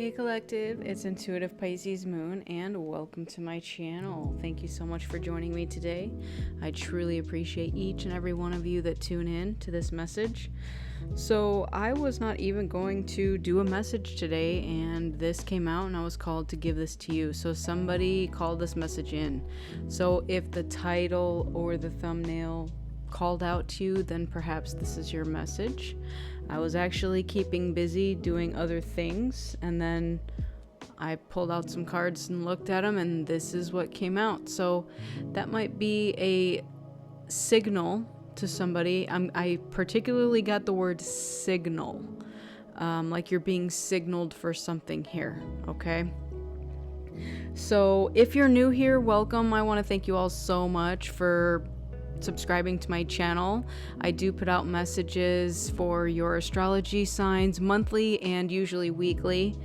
Hey Collective, it's Intuitive Pisces Moon and welcome to my channel. Thank you so much for joining me today. I truly appreciate each and every one of you that tune in to this message. So I was not even going to do a message today and this came out and I was called to give this to you. So somebody called this message in. So if the title or the thumbnail called out to you, then perhaps this is your message. I was actually keeping busy doing other things, and then I pulled out some cards and looked at them, and this is what came out. So that might be a signal to somebody. I particularly got the word signal, like you're being signaled for something here, okay? So if you're new here, welcome. I want to thank you all so much for subscribing to my channel. I do put out messages for your astrology signs monthly and usually weekly.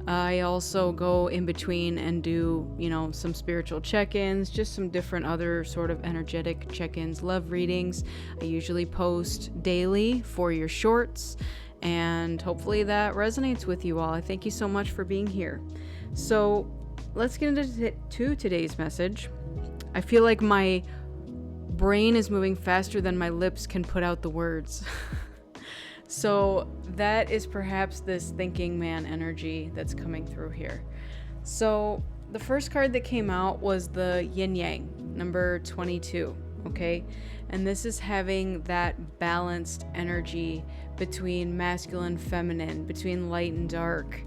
I also go in between and do, some spiritual check-ins, just some different other sort of energetic check-ins, love readings. I usually post daily for your shorts, and hopefully that resonates with you all. I thank you so much for being here. So let's get into today's message. I feel like my brain is moving faster than my lips can put out the words. So that is perhaps this thinking man energy that's coming through here. So the first card that came out was the yin yang, number 22, okay? And this is having that balanced energy between masculine, feminine, between light and dark,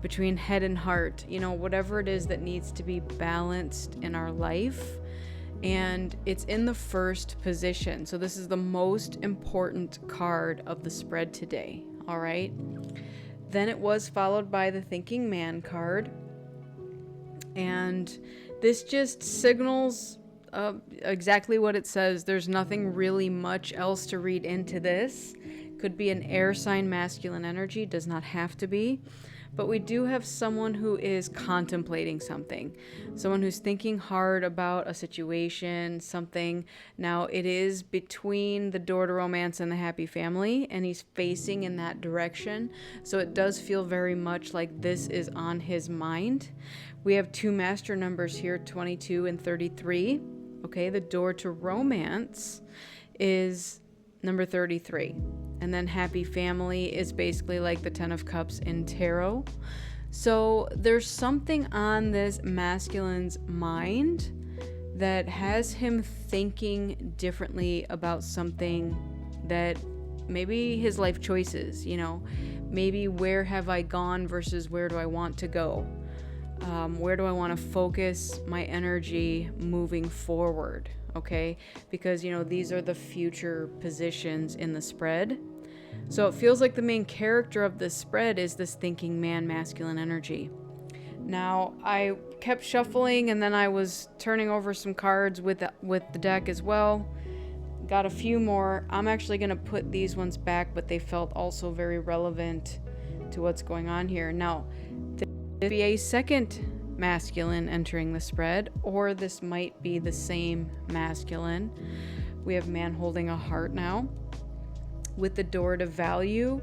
between head and heart, whatever it is that needs to be balanced in our life. And it's in the first position. So this is the most important card of the spread today, all right? Then it was followed by the Thinking Man card. And this just signals exactly what it says. There's nothing really much else to read into this. Could be an air sign masculine energy, does not have to be. But we do have someone who is contemplating something, someone who's thinking hard about a situation, something. Now, it is between the door to romance and the happy family, and he's facing in that direction. So it does feel very much like this is on his mind. We have two master numbers here, 22 and 33. Okay, the door to romance is number 33. And then happy family is basically like the 10 of cups in tarot. So there's something on this masculine's mind that has him thinking differently about something, that maybe his life choices, maybe where have I gone versus where do I want to go? Where do I want to focus my energy moving forward? Okay, because these are the future positions in the spread. So it feels like the main character of this spread is this thinking man masculine energy. Now I kept shuffling and then I was turning over some cards with the deck as well. Got a few more. I'm actually going to put these ones back, but they felt also very relevant to what's going on here. Now, this could be a second masculine entering the spread, or this might be the same masculine. We have man holding a heart now with the door to value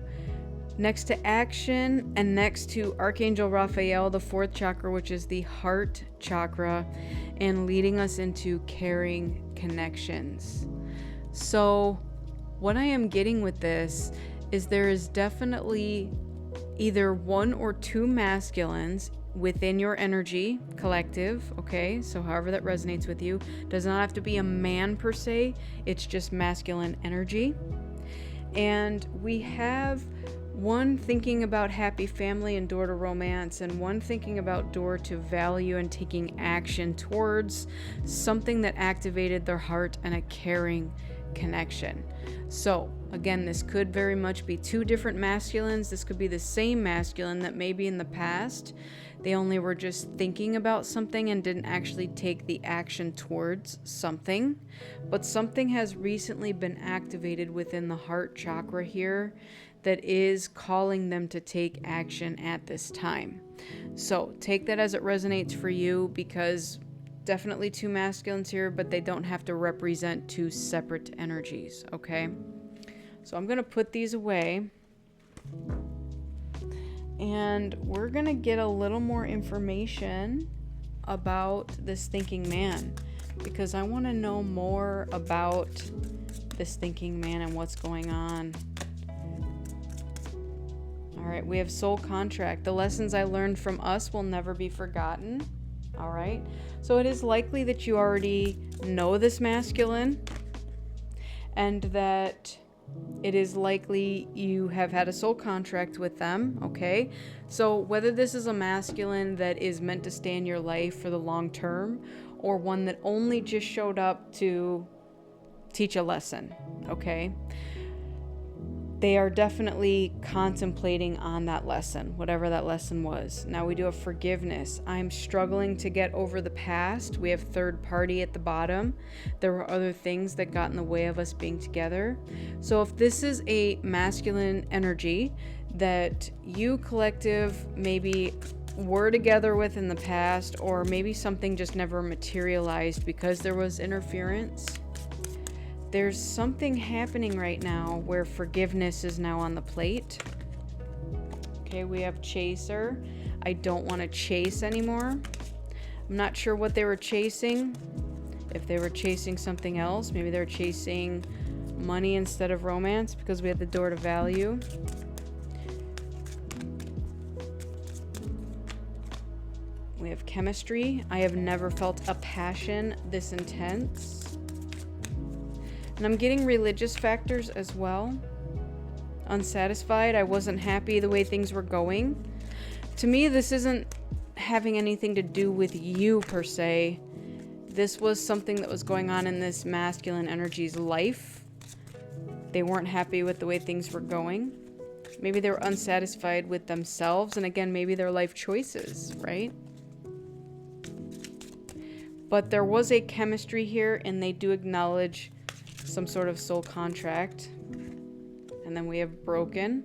next to action and next to Archangel Raphael, the fourth chakra, which is the heart chakra, and leading us into caring connections. So what I am getting with this is there is definitely either one or two masculines within your energy collective, okay? So however that resonates with you, does not have to be a man per se, it's just masculine energy. And we have one thinking about happy family and door to romance, and one thinking about door to value and taking action towards something that activated their heart and a caring connection. So again, this could very much be two different masculines. This could be the same masculine that maybe in the past they only were just thinking about something and didn't actually take the action towards something. But something has recently been activated within the heart chakra here that is calling them to take action at this time. So take that as it resonates for you, because definitely two masculines here, but they don't have to represent two separate energies, okay? So I'm going to put these away. And we're going to get a little more information about this thinking man, because I want to know more about this thinking man and what's going on. All right, we have soul contract. The lessons I learned from us will never be forgotten. All right, so it is likely that you already know this masculine, and that it is likely you have had a soul contract with them, okay? So whether this is a masculine that is meant to stay in your life for the long term, or one that only just showed up to teach a lesson, okay? They are definitely contemplating on that lesson, whatever that lesson was. Now we do have forgiveness. I'm struggling to get over the past. We have third party at the bottom. There were other things that got in the way of us being together. So if this is a masculine energy that you, collective, maybe were together with in the past, or maybe something just never materialized because there was interference, there's something happening right now where forgiveness is now on the plate. Okay, we have chaser. I don't want to chase anymore. I'm not sure what they were chasing. If they were chasing something else, maybe they're chasing money instead of romance, because we had the door to value. We have chemistry. I have never felt a passion this intense. And I'm getting religious factors as well. Unsatisfied. I wasn't happy the way things were going. To me, this isn't having anything to do with you per se. This was something that was going on in this masculine energy's life. They weren't happy with the way things were going. Maybe they were unsatisfied with themselves, and again, maybe their life choices, right? But there was a chemistry here, and they do acknowledge some sort of soul contract. And then we have broken.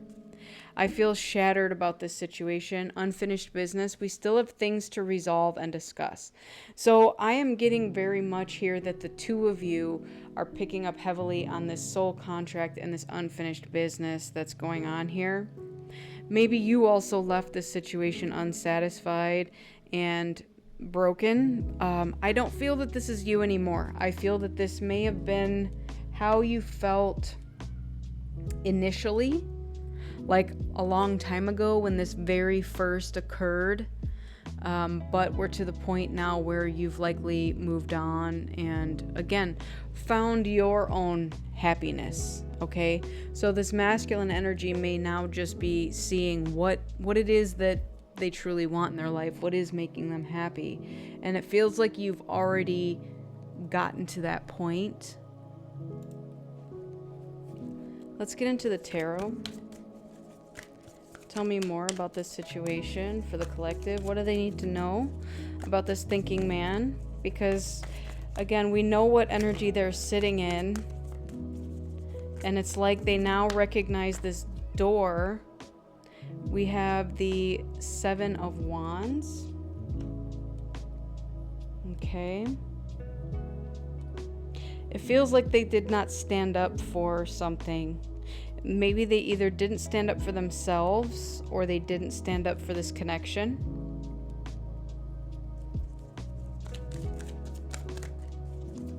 I feel shattered about this situation. Unfinished business. We still have things to resolve and discuss. So I am getting very much here that the two of you are picking up heavily on this soul contract and this unfinished business that's going on here. Maybe you also left this situation unsatisfied and broken. I don't feel that this is you anymore. I feel that this may have been how you felt initially, like a long time ago when this very first occurred, but we're to the point now where you've likely moved on and again found your own happiness. Okay, so this masculine energy may now just be seeing what it is that they truly want in their life, what is making them happy, and it feels like you've already gotten to that point. Let's get into the tarot. Tell me more about this situation for the collective. What do they need to know about this thinking man? Because, again, we know what energy they're sitting in. And it's like they now recognize this door. We have the Seven of Wands. Okay. It feels like they did not stand up for something. Maybe they either didn't stand up for themselves or they didn't stand up for this connection.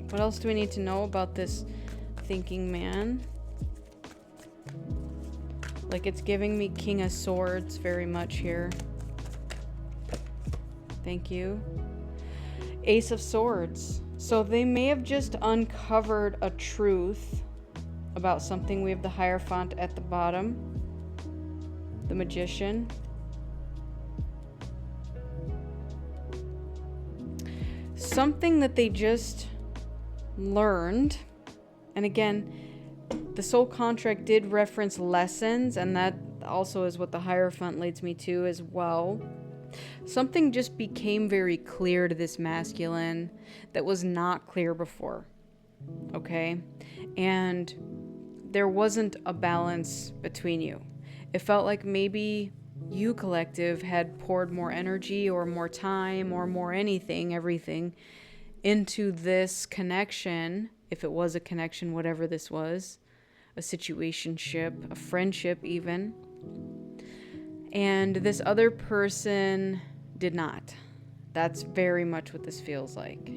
What else do we need to know about this thinking man? Like, it's giving me King of Swords very much here. Thank you. Ace of Swords. So they may have just uncovered a truth about something. We have the Hierophant at the bottom. The Magician. Something that they just learned. And again, the soul contract did reference lessons, and that also is what the Hierophant leads me to as well. Something just became very clear to this masculine that was not clear before. Okay? And there wasn't a balance between you. It felt like maybe you, collective, had poured more energy or more time or more everything into this connection, if it was a connection, whatever this was, a situationship, a friendship even. And this other person did not. That's very much what this feels like.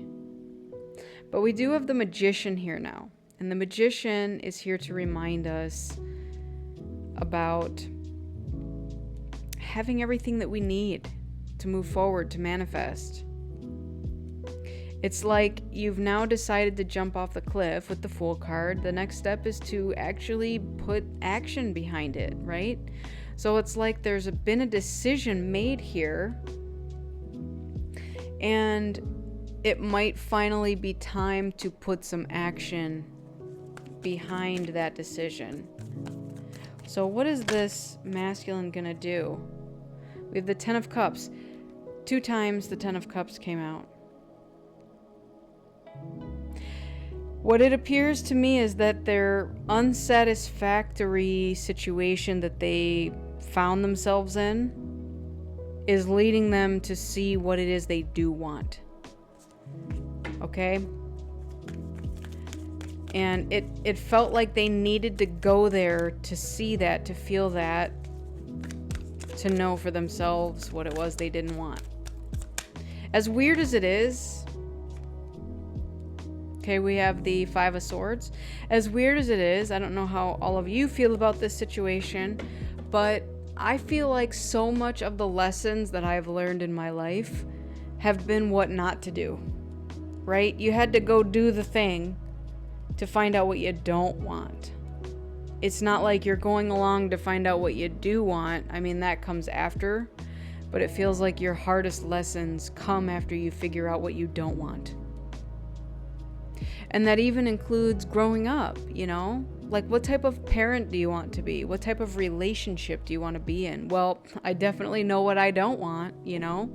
But we do have the Magician here now. And the Magician is here to remind us about having everything that we need to move forward, to manifest. It's like you've now decided to jump off the cliff with the Fool card. The next step is to actually put action behind it, right? So it's like there's been a decision made here, and it might finally be time to put some action behind that decision. So what is this masculine gonna do? We have the Ten of Cups. 2 times the Ten of Cups came out. What it appears to me is that their unsatisfactory situation that they found themselves in is leading them to see what it is they do want. Okay? And it felt like they needed to go there to see that, to feel that, to know for themselves what it was they didn't want. As weird as it is, okay, we have the Five of Swords. As weird as it is, I don't know how all of you feel about this situation, but I feel like so much of the lessons that I've learned in my life have been what not to do, right? You had to go do the thing to find out what you don't want. It's not like you're going along to find out what you do want. I mean, that comes after, but it feels like your hardest lessons come after you figure out what you don't want. And that even includes growing up, you know? Like, what type of parent do you want to be? What type of relationship do you want to be in? Well, I definitely know what I don't want, you know?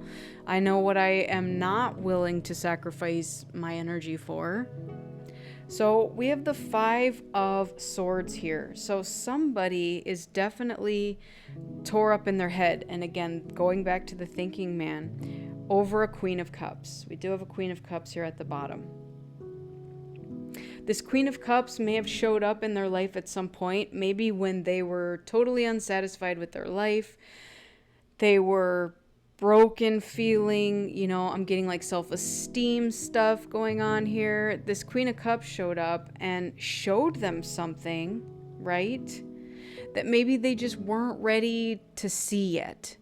I know what I am not willing to sacrifice my energy for. So we have the Five of Swords here. So somebody is definitely tore up in their head. And again, going back to the thinking man, over a Queen of Cups. We do have a Queen of Cups here at the bottom. This Queen of Cups may have showed up in their life at some point, maybe when they were totally unsatisfied with their life. They were broken feeling, you know, I'm getting like self-esteem stuff going on here. This Queen of Cups showed up and showed them something, right? That maybe they just weren't ready to see yet.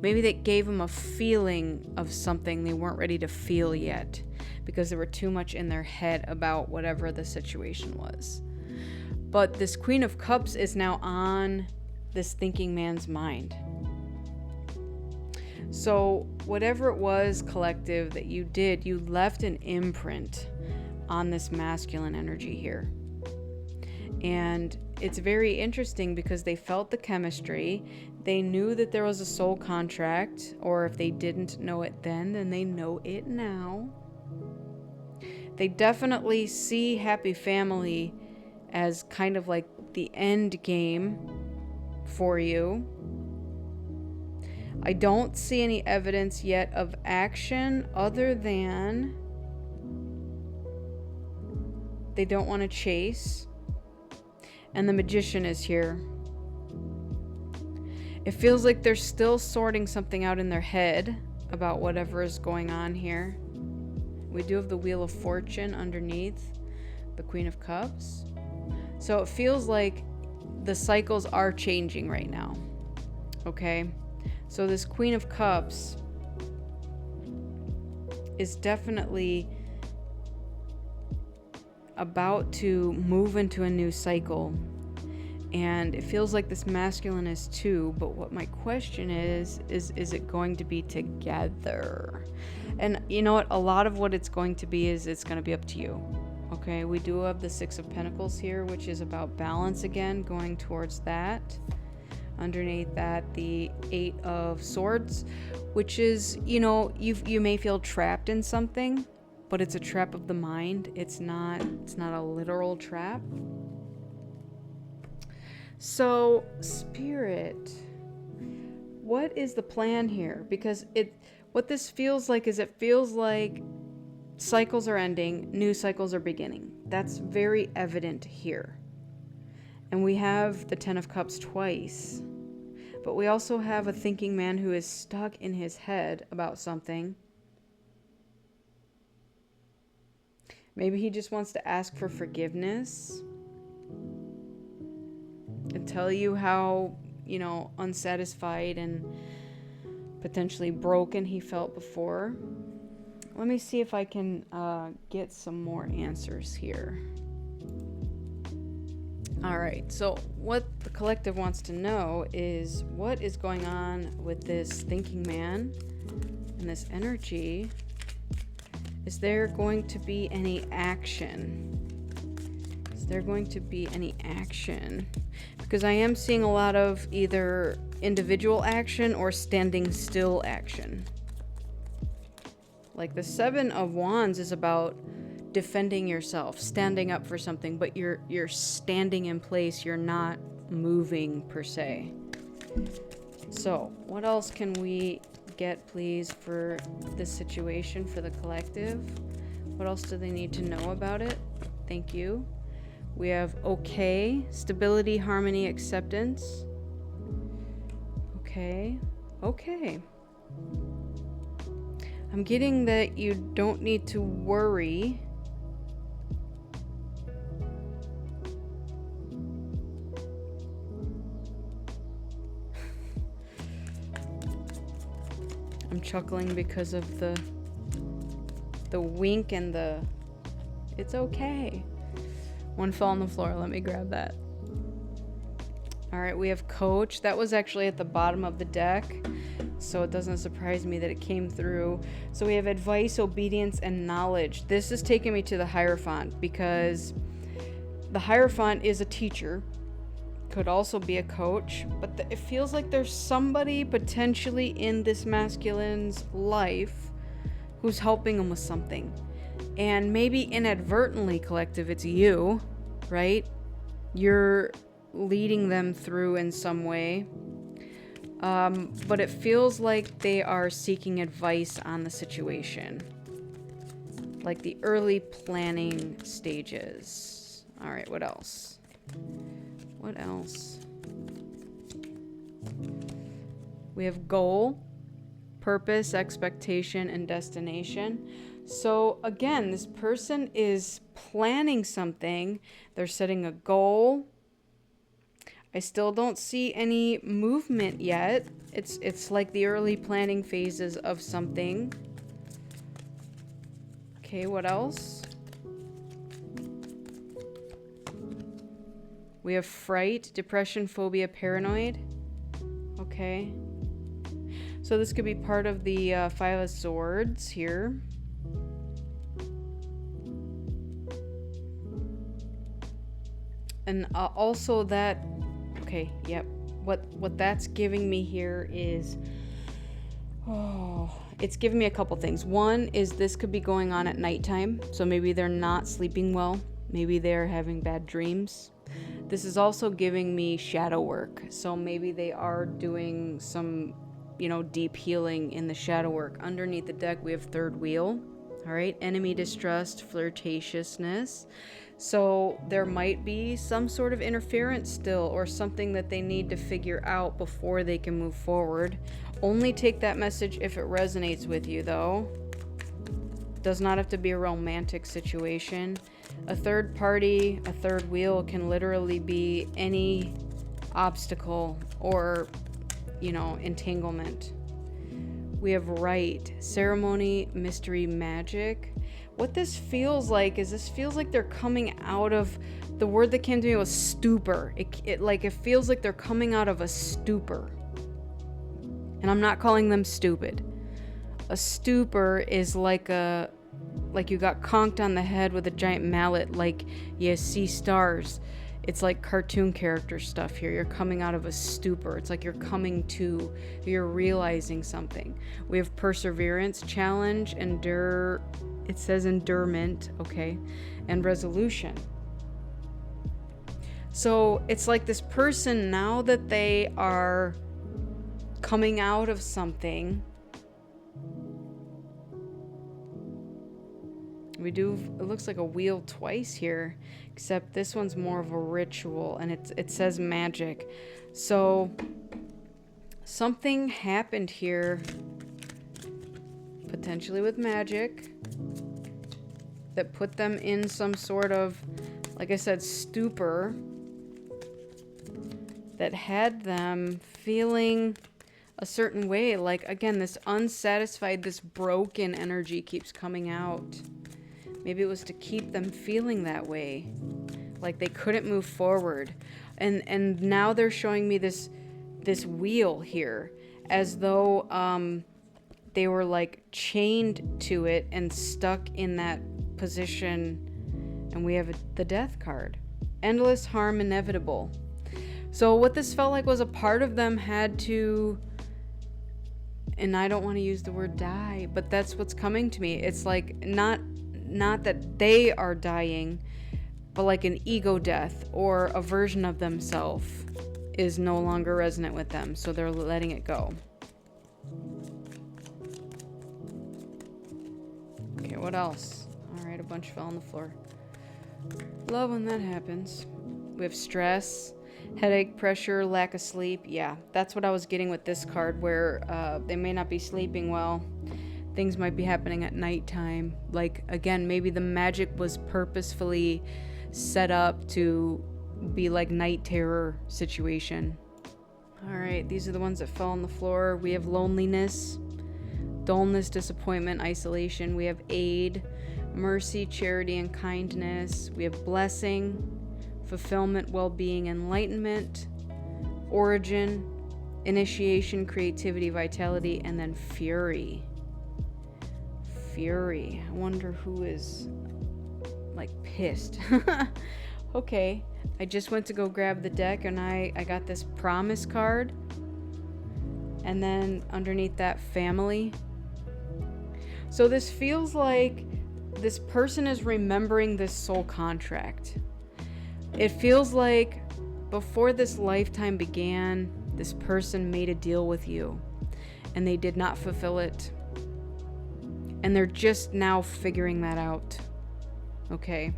Maybe that gave them a feeling of something they weren't ready to feel yet because they were too much in their head about whatever the situation was. But this Queen of Cups is now on this thinking man's mind. So whatever it was, collective, that you did, you left an imprint on this masculine energy here. And it's very interesting because they felt the chemistry. They knew that there was a soul contract, or if they didn't know it then they know it now. They definitely see happy family as kind of like the end game for you. I don't see any evidence yet of action other than they don't want to chase. And the Magician is here. It feels like they're still sorting something out in their head about whatever is going on here. We do have the Wheel of Fortune underneath the Queen of Cups. So it feels like the cycles are changing right now. Okay? So this Queen of Cups is definitely about to move into a new cycle. And it feels like this masculine is too, but what my question is it going to be together? And you know what? A lot of what it's going to be is it's going to be up to you. Okay, we do have the Six of Pentacles here, which is about balance again, going towards that. Underneath that, the Eight of Swords, which is, you know, you may feel trapped in something, but it's a trap of the mind. It's not a literal trap. So, Spirit, what is the plan here? Because what this feels like is it feels like cycles are ending, new cycles are beginning. That's very evident here. And we have the Ten of Cups twice. But we also have a thinking man who is stuck in his head about something. Maybe he just wants to ask for forgiveness and tell you how, unsatisfied and potentially broken he felt before. Let me see if I can get some more answers here. All right, so what the collective wants to know is what is going on with this thinking man and this energy. Is there going to be any action? Is there going to be any action? Because I am seeing a lot of either individual action or standing still action. Like the Seven of Wands is about defending yourself, standing up for something, but you're standing in place, you're not moving per se. So, what else can we get, please, for this situation for the collective? What else do they need to know about it? Thank you. We have okay, stability, harmony, acceptance. Okay. I'm getting that you don't need to worry. I'm chuckling because of the wink and the it's okay. One fell on the floor. Let me grab that. All right, we have coach. That was actually at the bottom of the deck, so it doesn't surprise me that it came through. So we have advice, obedience, and knowledge. This is taking me to the Hierophant because the Hierophant is a teacher. Could also be a coach, but it feels like there's somebody potentially in this masculine's life who's helping him with something. And maybe inadvertently, collective, it's you, right? You're leading them through in some way. But it feels like they are seeking advice on the situation. Like the early planning stages. All right, what else? What else? We have goal, purpose, expectation, and destination. So again, this person is planning something. They're setting a goal. I still don't see any movement yet. It's like the early planning phases of something. Okay, what else? We have fright, depression, phobia, paranoid. Okay. So this could be part of the Five of Swords here. And also that, okay, yep. What that's giving me here is, it's giving me a couple things. One is this could be going on at nighttime. So maybe they're not sleeping well. Maybe they're having bad dreams. This is also giving me shadow work. So maybe they are doing some, deep healing in the shadow work. Underneath the deck, we have third wheel. All right. Enemy distrust, flirtatiousness. So there might be some sort of interference still or something that they need to figure out before they can move forward. Only take that message if it resonates with you, though. Does not have to be a romantic situation. A third party, a third wheel can literally be any obstacle or, entanglement. We have rite, ceremony, mystery, magic. What this feels like is they're coming out of, the word that came to me was stupor. It feels like they're coming out of a stupor. And I'm not calling them stupid. A stupor is like you got conked on the head with a giant mallet, like you see stars. It's like cartoon character stuff here. You're coming out of a stupor. It's like you're realizing something. We have perseverance, challenge, endure. It says endurement, okay, and resolution. So it's like this person, now that they are coming out of something, it looks like a wheel twice here, except this one's more of a ritual, and it says magic. So Something happened here, potentially with magic, that put them in some sort of, like I said, stupor, that had them feeling a certain way. Like, again, this unsatisfied, this broken energy keeps coming out. Maybe it was to keep them feeling that way, like they couldn't move forward. And now they're showing me this wheel here, as though they were like chained to it and stuck in that position. And we have the death card. Endless harm inevitable. So what this felt like was a part of them had to, and I don't want to use the word die, but that's what's coming to me. It's like not that they are dying, but like an ego death, or a version of themselves is no longer resonant with them, so they're letting it go. Okay, what else? All right, a bunch fell on the floor. Love when that happens. We have stress, headache, pressure, lack of sleep. Yeah, that's what I was getting with this card, where they may not be sleeping well. Things might be happening at nighttime. Like, again, maybe the magic was purposefully set up to be like night terror situation. All right, these are the ones that fell on the floor. We have loneliness, dullness, disappointment, isolation. We have aid, mercy, charity, and kindness. We have blessing, fulfillment, well-being, enlightenment, origin, initiation, creativity, vitality, and then fury. Fury. I wonder who is like pissed. Okay, I just went to go grab the deck, and I got this promise card, and then underneath that, family. So this feels like this person is remembering this soul contract. It feels like before this lifetime began, this person made a deal with you and they did not fulfill it. And they're just now figuring that out. Okay.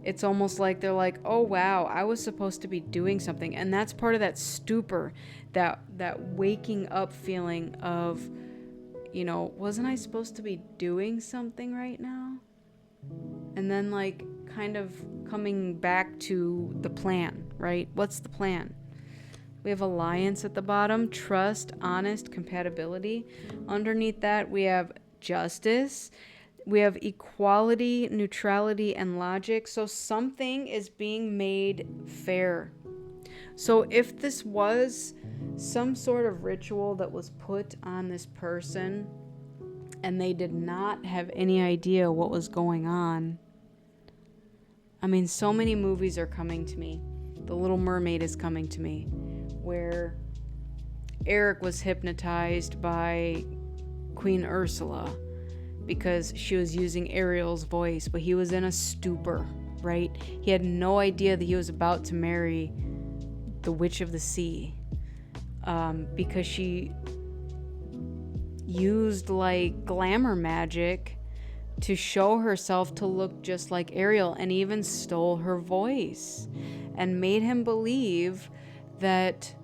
It's almost like they're like, oh wow, I was supposed to be doing something. And that's part of that stupor, that waking up feeling of, you know, wasn't I supposed to be doing something right now? And then like kind of coming back to the plan, right? What's the plan? We have alliance at the bottom, trust, honest, compatibility. Underneath that, we have justice. We have equality, neutrality, and logic. So something is being made fair. So if this was some sort of ritual that was put on this person and they did not have any idea what was going on, I mean, so many movies are coming to me. The Little Mermaid is coming to me, where Eric was hypnotized by Queen Ursula because she was using Ariel's voice, but he was in a stupor, right? He had no idea that he was about to marry the Witch of the Sea, because she used like glamour magic to show herself to look just like Ariel, and even stole her voice and made him believe that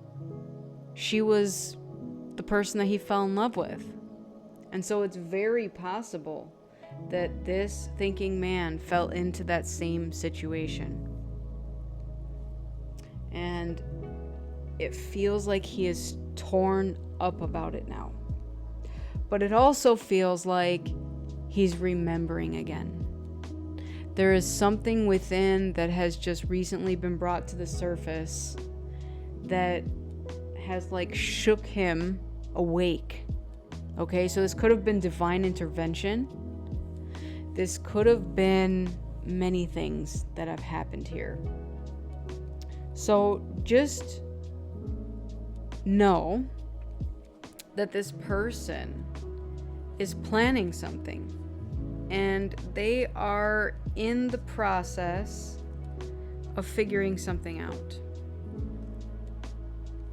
she was the person that he fell in love with. And so it's very possible that this thinking man fell into that same situation. And it feels like he is torn up about it now. But it also feels like he's remembering again. There is something within that has just recently been brought to the surface that has like shook him awake. Okay, so this could have been divine intervention. This could have been many things that have happened here. So just know that this person is planning something, and they are in the process of figuring something out.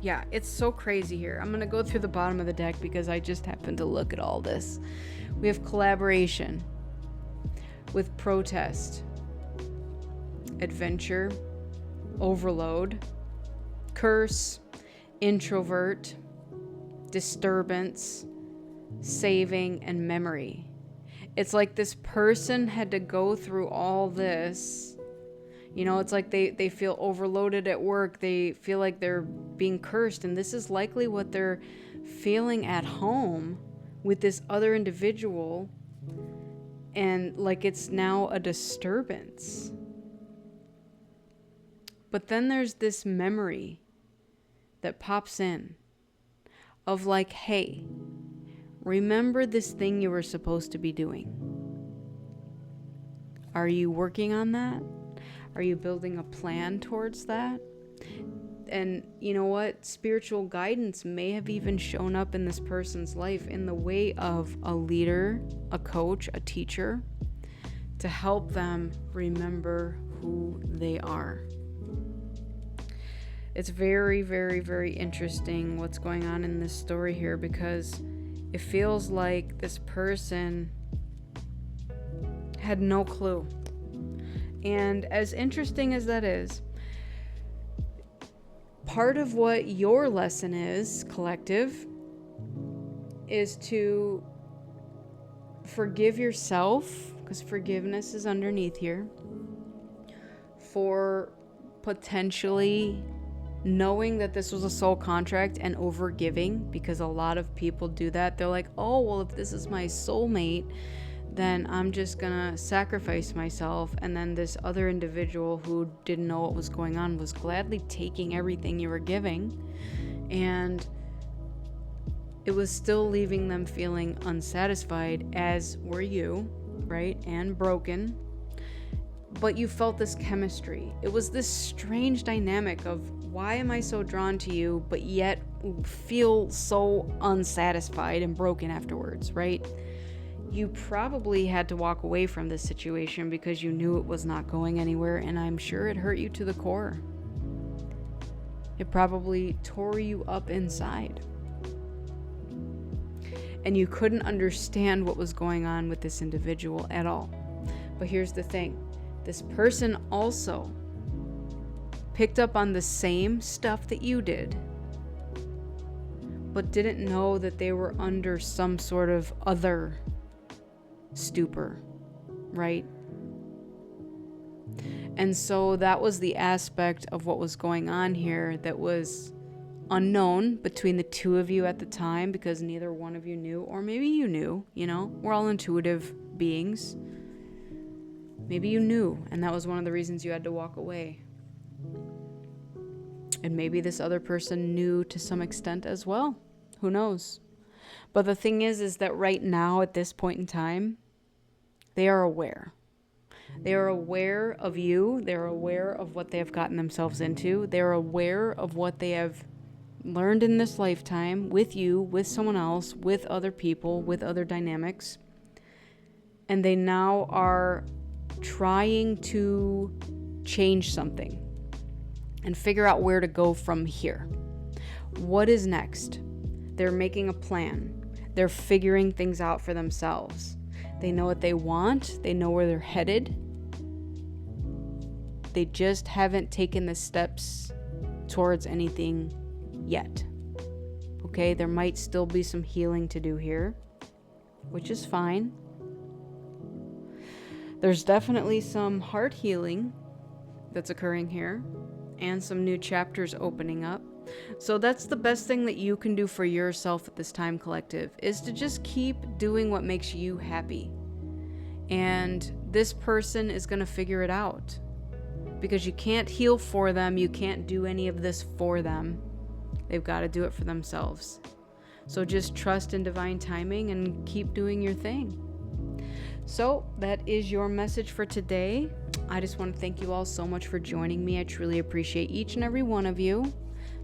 Yeah, it's so crazy here. I'm going to go through the bottom of the deck because I just happened to look at all this. We have collaboration with protest, adventure, overload, curse, introvert, disturbance, saving, and memory. It's like this person had to go through all this. You know, it's like they feel overloaded at work. They feel like they're being cursed. And this is likely what they're feeling at home with this other individual. And like it's now a disturbance. But then there's this memory that pops in of like, hey, remember this thing you were supposed to be doing? Are you working on that? Are you building a plan towards that? And you know what? Spiritual guidance may have even shown up in this person's life in the way of a leader, a coach, a teacher, to help them remember who they are. It's very, very, very interesting what's going on in this story here, because it feels like this person had no clue. And as interesting as that is, part of what your lesson is, collective, is to forgive yourself, because forgiveness is underneath here, for potentially knowing that this was a soul contract and overgiving, because a lot of people do that. They're like, oh, well, if this is my soulmate, then I'm just gonna sacrifice myself. And then this other individual who didn't know what was going on was gladly taking everything you were giving, and it was still leaving them feeling unsatisfied, as were you, right? And broken. But you felt this chemistry. It was this strange dynamic of, why am I so drawn to you, but yet feel so unsatisfied and broken afterwards, right? You probably had to walk away from this situation because you knew it was not going anywhere, and I'm sure it hurt you to the core. It probably tore you up inside. And you couldn't understand what was going on with this individual at all. But here's the thing. This person also picked up on the same stuff that you did, but didn't know that they were under some sort of other stupor, right? And so that was the aspect of what was going on here that was unknown between the two of you at the time, because neither one of you knew, or maybe you knew, you know, we're all intuitive beings. Maybe you knew, and that was one of the reasons you had to walk away. And maybe this other person knew to some extent as well. Who knows? But the thing is that right now, at this point in time, they are aware. They are aware of you. They're aware of what they have gotten themselves into. They're aware of what they have learned in this lifetime with you, with someone else, with other people, with other dynamics. And they now are trying to change something and figure out where to go from here. What is next? They're making a plan. They're figuring things out for themselves. They know what they want. They know where they're headed. They just haven't taken the steps towards anything yet. Okay, there might still be some healing to do here, which is fine. There's definitely some heart healing that's occurring here, and some new chapters opening up. So that's the best thing that you can do for yourself at this time, collective, is to just keep doing what makes you happy. And this person is going to figure it out, because you can't heal for them. You can't do any of this for them. They've got to do it for themselves. So just trust in divine timing and keep doing your thing. So that is your message for today. I just want to thank you all so much for joining me. I truly appreciate each and every one of you.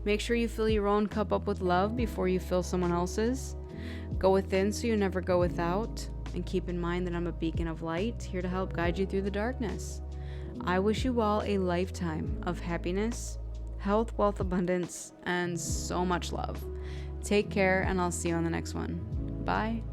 Make sure you fill your own cup up with love before you fill someone else's. Go within so you never go without. And keep in mind that I'm a beacon of light, here to help guide you through the darkness. I wish you all a lifetime of happiness, health, wealth, abundance, and so much love. Take care, and I'll see you on the next one. Bye.